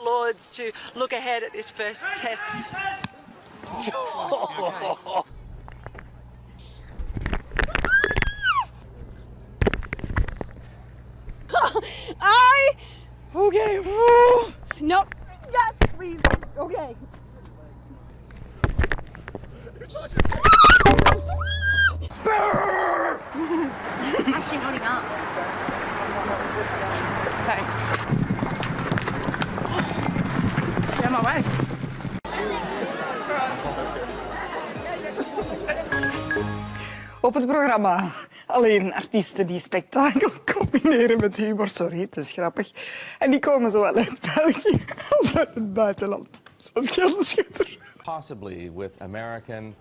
Lords to look ahead at this first test. Okay. Woo. Nope. Yes, please. Okay. Actually holding up. Thanks. Get my way. Op het programma alleen artiesten die spektakel combineren met humor. Sorry, het is grappig. En die komen zowel uit België als uit het buitenland. Zoals Gelderschutter. Possibly with American,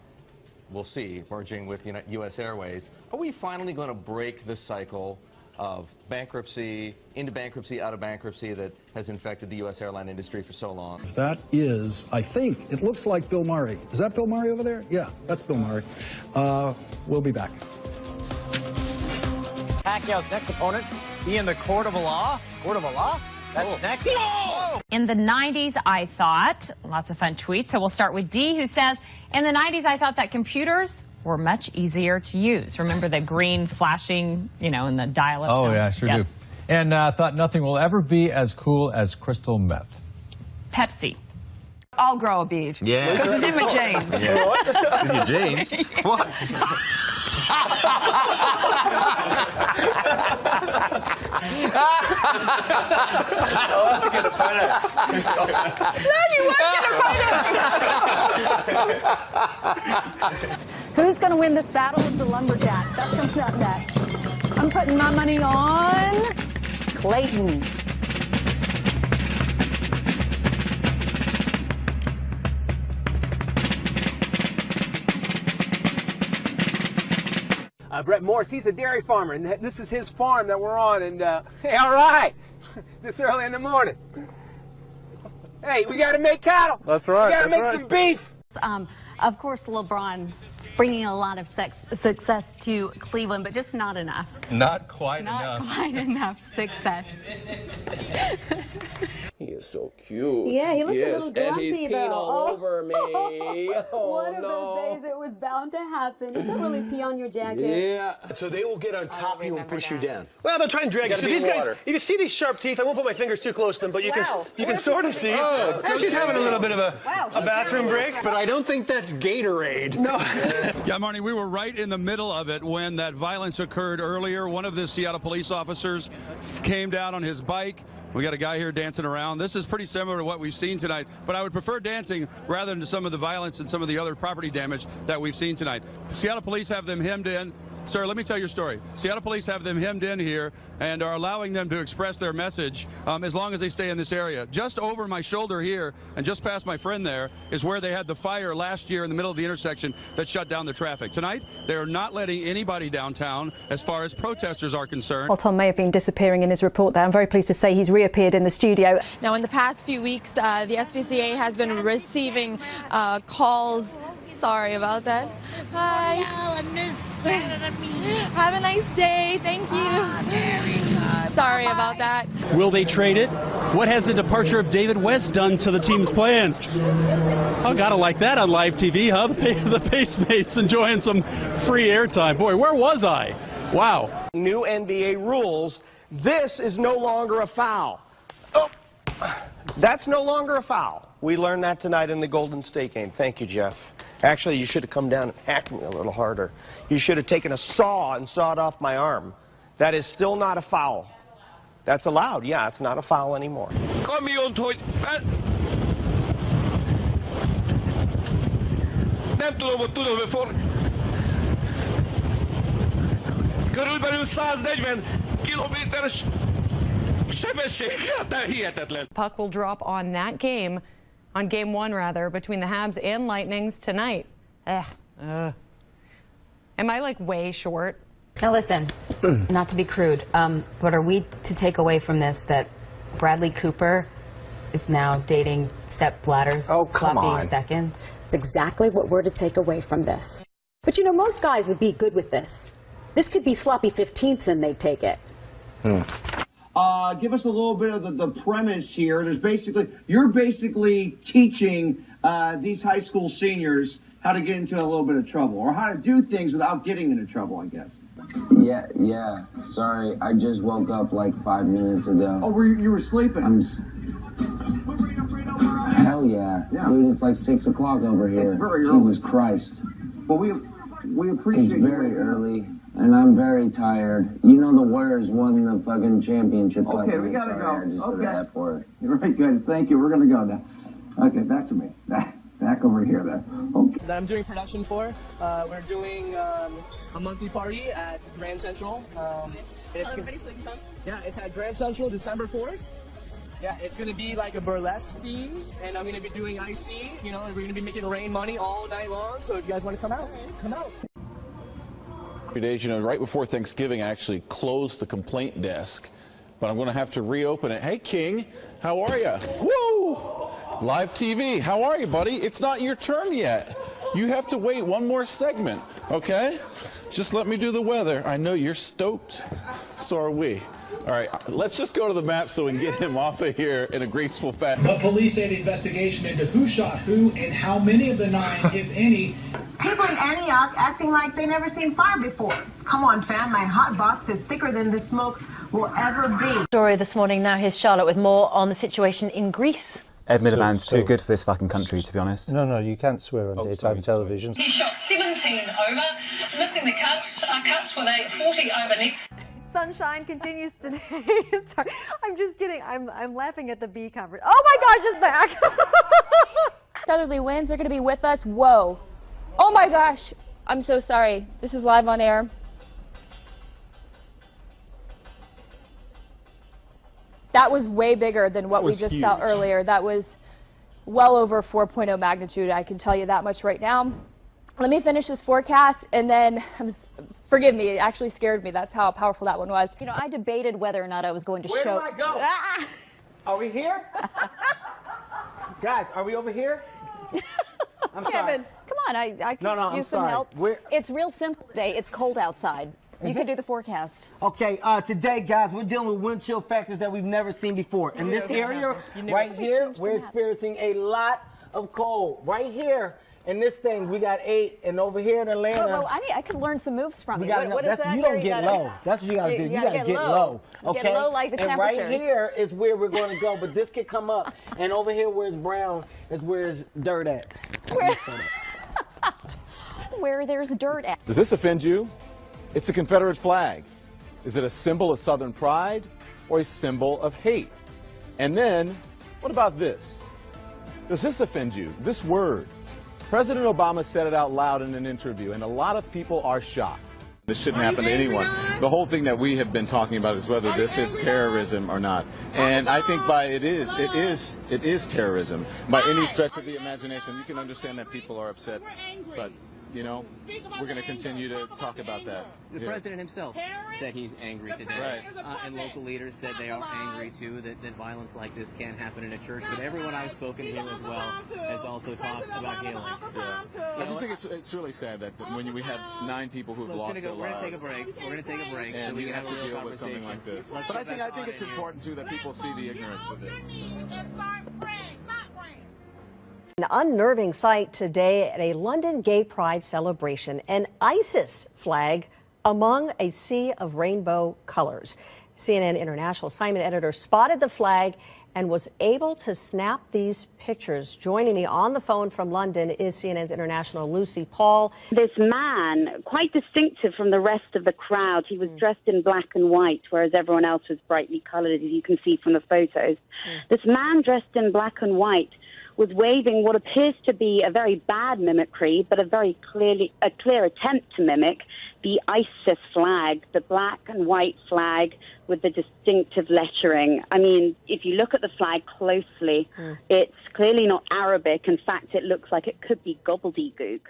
we'll see, merging with U.S. Airways. Are we finally going to break the cycle of bankruptcy, into bankruptcy, out of bankruptcy that has infected the U.S. airline industry for so long? That is, I think, it looks like Bill Murray. Is that Bill Murray over there? Yeah, that's Bill Murray. We'll be back. Pacquiao's next opponent be in the court of law. Court of law? That's next. Whoa! In the 90s, I thought, lots of fun tweets. So we'll start with D, who says, in the 90s, I thought that computers were much easier to use. Remember the green flashing, in the dial-up Oh, sound? yeah, sure Yes. do. And thought nothing will ever be as cool as crystal meth. Pepsi. I'll grow a beard. Yeah. Because it's in my jeans. Yeah. It's in your jeans? What? Who's going to win this battle of the lumberjacks? That's comes up next. I'm putting my money on Clayton. Brett Morse, he's a dairy farmer, and this is his farm that we're on. And hey, all right, this early in the morning. Hey, we got to make cattle. That's right. We got to make some beef. Of course, LeBron bringing a lot of success to Cleveland, but just not enough. Not quite enough. Not quite enough success. He is so cute. Yeah, he looks a little and grumpy, he's though. peeing all over me. Oh, One of those days it was bound to happen. Does that really pee on your jacket? Yeah. So they will get on top of you and push you down. Well, they'll try and drag you. So these guys, if you see these sharp teeth, I won't put my fingers too close to them, but you can sort of see. Oh, and she's having a little bit of a bathroom break. But I don't think that's Gatorade. No. Yeah, Marnie, we were right in the middle of it when that violence occurred earlier. One of the Seattle police officers came down on his bike. We got a guy here dancing around. This is pretty similar to what we've seen tonight, but I would prefer dancing rather than some of the violence and some of the other property damage that we've seen tonight. Seattle police have them hemmed in. Sir, let me tell your story. Seattle police have them hemmed in here and are allowing them to express their message as long as they stay in this area. Just over my shoulder here and just past my friend there is where they had the fire last year in the middle of the intersection that shut down the traffic. Tonight, they are not letting anybody downtown as far as protesters are concerned. Well, Tom may have been disappearing in his report there. I'm very pleased to say he's reappeared in the studio. Now, in the past few weeks, the SPCA has been receiving calls. Sorry about that. Hi. Have a nice day. Thank you. Sorry about that. Will they trade it? What has the departure of David West done to the team's plans? Oh, gotta like that on live TV, huh? The Pacemates enjoying some free airtime. Boy, where was I? Wow. New NBA rules. This is no longer a foul. Oh, that's no longer a foul. We learned that tonight in the Golden State game. Thank you, Jeff. Actually, you should have come down and hacked me a little harder. You should have taken a saw and sawed off my arm. That is still not a foul. That's allowed. Yeah, it's not a foul anymore. Körülbelül 140 kilométeres sebesség. Hihetetlen. Puck will drop on that game, on game one rather, between the Habs and Lightnings tonight. Am I like way short? Now listen, not to be crude, but are we to take away from this that Bradley Cooper is now dating Sepp Blatter's sloppy second? It's exactly what we're to take away from this. But you know, most guys would be good with this. This could be sloppy 15ths and they'd take it. Give us a little bit of the premise here. You're basically teaching these high school seniors how to get into a little bit of trouble, or how to do things without getting into trouble, I guess. Yeah. Sorry, I just woke up like 5 minutes ago. Oh, you were sleeping? Hell yeah. Dude, it's like 6 o'clock over here. It's very early. Jesus Christ. Well, we appreciate It's very early, and I'm very tired. You know the Warriors won the fucking championships last night. Okay, we gotta go. I just said the F word. You're right, good. Thank you. We're gonna go now. Okay, back to me. Back over here there. Okay. That I'm doing production for. We're doing a monthly party at Grand Central. Everybody so we can come? Yeah, it's at Grand Central, December 4th. Yeah, it's going to be like a burlesque theme, and I'm going to be doing IC, you know, and we're going to be making rain money all night long, so if you guys want to come out, come out. 3 days, right before Thanksgiving, I actually closed the complaint desk, but I'm going to have to reopen it. Hey, King, how are you? Woo! Live TV, how are you, buddy? It's not your turn yet. You have to wait one more segment, okay? Just let me do the weather. I know you're stoked. So are we. All right, let's just go to the map so we can get him off of here in a graceful fashion. But police say the investigation into who shot who and how many of the 9, if any. People in Antioch acting like they never seen fire before. Come on, fam, my hot box is thicker than the smoke will ever be. Story this morning. Now here's Charlotte with more on the situation in Greece. Ed Miliband's too good for this fucking country, to be honest. No, you can't swear on daytime television. He shot 17 over, missing the cuts with a 40 over next. Sunshine continues today. Sorry, I'm just kidding. I'm laughing at the bee coverage. Oh my gosh, it's back. Southerly winds are going to be with us. Whoa. Oh my gosh. I'm so sorry. This is live on air. That was way bigger than what we just felt earlier. That was well over 4.0 magnitude. I can tell you that much right now. Let me finish this forecast, and then, forgive me, it actually scared me. That's how powerful that one was. You know, I debated whether or not I was going to show. Where do I go? Ah! Are we here? Guys, are we over here? I'm Kevin, sorry. come on, I can use some help. It's real simple today. It's cold outside. You can do the forecast. Okay, today, guys, we're dealing with wind chill factors that we've never seen before. In this area, right here, we're experiencing a lot of cold. Right here. In this thing, we got 8, and over here in Atlanta. Whoa, I could learn some moves from you. What is that? You don't get low. That's what you gotta do. You gotta get low. Okay. Get low like the temperatures. And right here is where we're going to go, but this could come up. And over here, where it's brown, is where it's dirt at. Where there's dirt at. Does this offend you? It's the Confederate flag. Is it a symbol of Southern pride or a symbol of hate? And then, what about this? Does this offend you? This word. President Obama said it out loud in an interview, and a lot of people are shocked. This shouldn't happen to anyone. The whole thing that we have been talking about is whether this is terrorism or not. And I think it is terrorism. By any stretch of the imagination, you can understand that people are upset, but you know, we're going to continue to talk about that. The president himself said he's angry today. Right. And local leaders said they are angry, too, that violence like this can't happen in a church. But everyone I've spoken to as well has also talked about healing. Yeah. I just think it's really sad that when we have 9 people who've lost their lives. We're going to take a break. We're going to take a break and so we can have a real deal with something like this. But I think it's important, too, that people see the ignorance with it. An unnerving sight today at a London Gay Pride celebration, an ISIS flag among a sea of rainbow colors. CNN International assignment editor spotted the flag and was able to snap these pictures. Joining me on the phone from London is CNN's international Lucy Paul. This man, quite distinctive from the rest of the crowd, he was dressed in black and white, whereas everyone else was brightly colored, as you can see from the photos. This man dressed in black and white was waving what appears to be a very bad mimicry, but a clear attempt to mimic the ISIS flag, the black and white flag with the distinctive lettering. I mean, if you look at the flag closely, it's clearly not Arabic. In fact, it looks like it could be gobbledygook.